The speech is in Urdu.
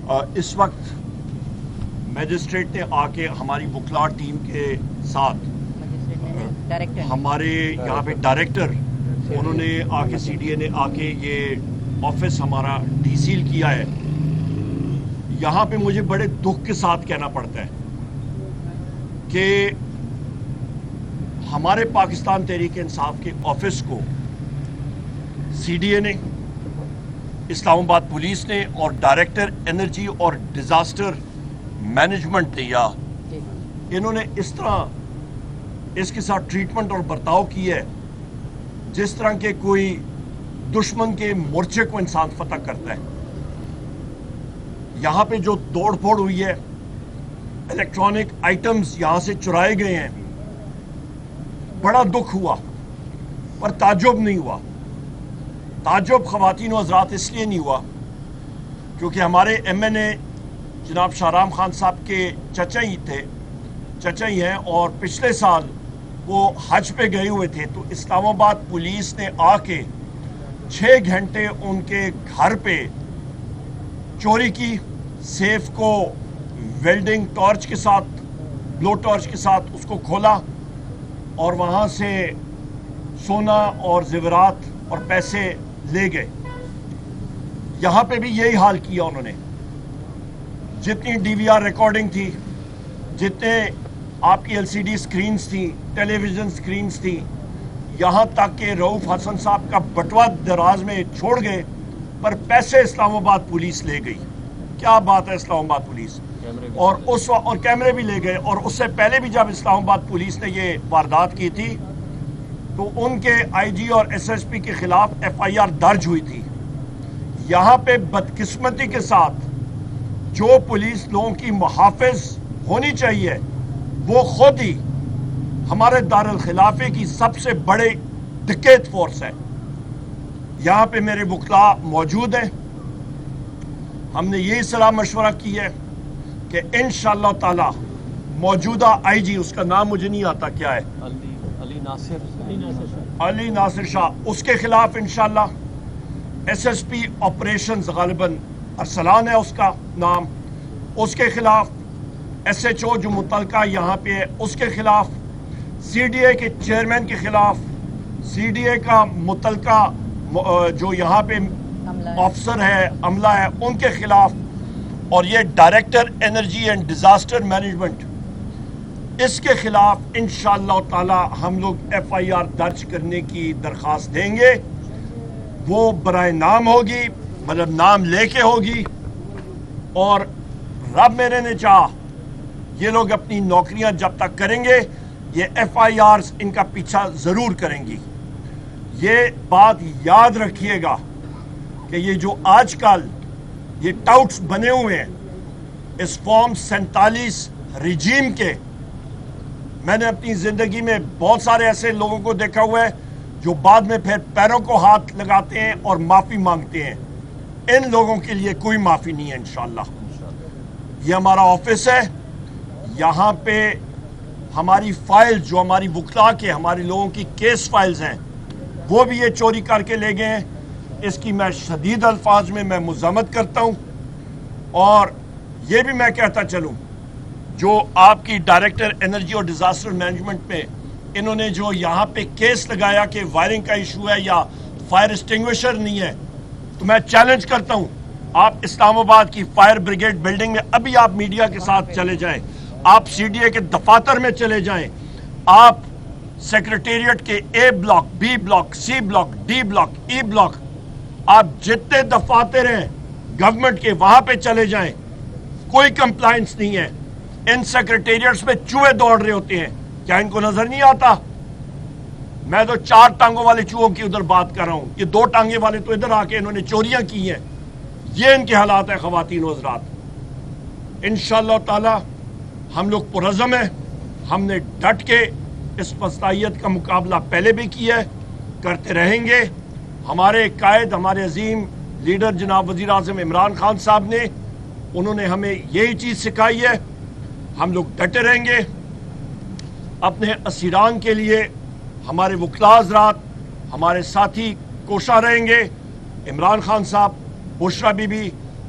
اس وقت میجسٹریٹ نے آ کے ہماری وکلا ٹیم کے ساتھ ہمارے یہاں پہ ڈائریکٹر انہوں نے آ کے سی ڈی اے نے آ کے یہ آفس ہمارا ڈی سیل کیا ہے. یہاں پہ مجھے بڑے دکھ کے ساتھ کہنا پڑتا ہے کہ ہمارے پاکستان تحریک انصاف کے آفس کو سی ڈی اے نے، اسلام آباد پولیس نے اور ڈائریکٹر انرجی اور ڈیزاسٹر مینجمنٹ نے یا انہوں نے اس طرح اس کے ساتھ ٹریٹمنٹ اور برتاؤ کیا ہے جس طرح کے کوئی دشمن کے مورچے کو انسان فتح کرتا ہے. یہاں پہ جو توڑ پھوڑ ہوئی ہے، الیکٹرانک آئٹمز یہاں سے چرائے گئے ہیں، بڑا دکھ ہوا پر تعجب نہیں ہوا. تعجب خواتین و حضرات اس لیے نہیں ہوا کیونکہ ہمارے ایم این اے جناب شاہرام خان صاحب کے چچا ہی ہیں اور پچھلے سال وہ حج پہ گئے ہوئے تھے تو اسلام آباد پولیس نے آ کے 6 گھنٹے ان کے گھر پہ چوری کی. سیف کو ویلڈنگ ٹارچ کے ساتھ، بلو ٹارچ کے ساتھ اس کو کھولا اور وہاں سے سونا اور زیورات اور پیسے لے گئے. یہاں پہ بھی یہی حال کیا انہوں نے. جتنی ڈی وی آر ریکارڈنگ تھی، جتنے آپ کی ایل سی ڈی سکرینز تھیں، ٹیلی ویژن سکرینز تھیں، یہاں تک کہ رؤوف حسن صاحب کا بٹوا دراز میں چھوڑ گئے پر پیسے اسلام آباد پولیس لے گئی. کیا بات ہے اسلام آباد پولیس! اور کیمرے بھی لے گئے. اور اس سے پہلے بھی جب اسلام آباد پولیس نے یہ واردات کی تھی تو ان کے آئی جی اور ایس ایس پی کے خلاف ایف آئی آر درج ہوئی تھی. یہاں پہ بدقسمتی کے ساتھ جو پولیس لوگوں کی محافظ ہونی چاہیے وہ خود ہی ہمارے دارالخلافے کی سب سے بڑے ڈکیت فورس ہے. یہاں پہ میرے وکلا موجود ہیں. ہم نے یہی صلاح مشورہ کی ہے کہ انشاءاللہ تعالی موجودہ آئی جی، اس کا نام مجھے نہیں آتا کیا ہے، علی ناصر شاہ، اس کے خلاف انشاءاللہ، ایس ایس پی آپریشنز غالباً ارسلان ہے اس کا نام، اس کے خلاف، ایس ایچ او جو متعلقہ یہاں پہ ہے اس کے خلاف، سی ڈی اے کے چیئرمین کے خلاف، سی ڈی اے کا متعلقہ جو یہاں پہ آفسر ہے، عملہ ہے، ان کے خلاف، اور یہ director energy and disaster management, اس کے خلاف انشاءاللہ تعالی ہم لوگ ایف آئی آر درج کرنے کی درخواست دیں گے. وہ برائے نام ہوگی، مطلب نام لے کے ہوگی، اور رب میرے نے چاہا یہ لوگ اپنی نوکریاں جب تک کریں گے یہ ایف آئی آرز ان کا پیچھا ضرور کریں گی. یہ بات یاد رکھیے گا کہ یہ جو آج کل یہ ٹاؤٹس بنے ہوئے ہیں اس فارم 47 ریجیم کے، میں نے اپنی زندگی میں بہت سارے ایسے لوگوں کو دیکھا ہوا ہے جو بعد میں پھر پیروں کو ہاتھ لگاتے ہیں اور معافی مانگتے ہیں. ان لوگوں کے لیے کوئی معافی نہیں ہے انشاءاللہ. یہ ہمارا آفس ہے، یہاں پہ ہماری فائل جو ہماری وکلا کے ہمارے لوگوں کی کیس فائلز ہیں وہ بھی یہ چوری کر کے لے گئے ہیں. اس کی میں شدید الفاظ میں مذمت کرتا ہوں. اور یہ بھی میں کہتا چلوں جو آپ کی ڈائریکٹر انرجی اور ڈیزاسٹر مینجمنٹ میں انہوں نے جو یہاں پہ کیس لگایا کہ وائرنگ کا ایشو ہے یا فائر اسٹنگوشر نہیں ہے، تو میں چیلنج کرتا ہوں آپ اسلام آباد کی فائر بریگیڈ بلڈنگ میں ابھی آپ میڈیا کے ساتھ چلے جائیں، آپ سی ڈی اے کے دفاتر میں چلے جائیں، آپ سیکریٹریٹ کے A block, B block, C block, D block, E block, آپ جتنے دفاتر ہیں گورنمنٹ کے وہاں پہ چلے جائیں، کوئی کمپلائنس نہیں ہے. ان سیکریٹریٹس میں چوہے دوڑ رہے ہوتے ہیں. کیا ان کو نظر نہیں آتا؟ میں تو 4 ٹانگوں والے چوہوں کی ادھر بات کر رہا ہوں، یہ 2 ٹانگے والے تو ادھر آ کے انہوں نے چوریاں کی ہیں. یہ ان کے حالات ہیں خواتین و حضرات. انشاءاللہ تعالی ہم لوگ پرعزم ہیں. ہم نے ڈٹ کے اس فسادیت کا مقابلہ پہلے بھی کیا ہے، کرتے رہیں گے. ہمارے قائد، ہمارے عظیم لیڈر جناب وزیر اعظم عمران خان صاحب نے، انہوں نے ہمیں یہی چیز سکھائی ہے. ہم لوگ ڈٹے رہیں گے اپنے اسیران کے لیے. ہمارے وکلا حضرات، ہمارے ساتھی کوشاں رہیں گے. عمران خان صاحب، بشرا بی بی،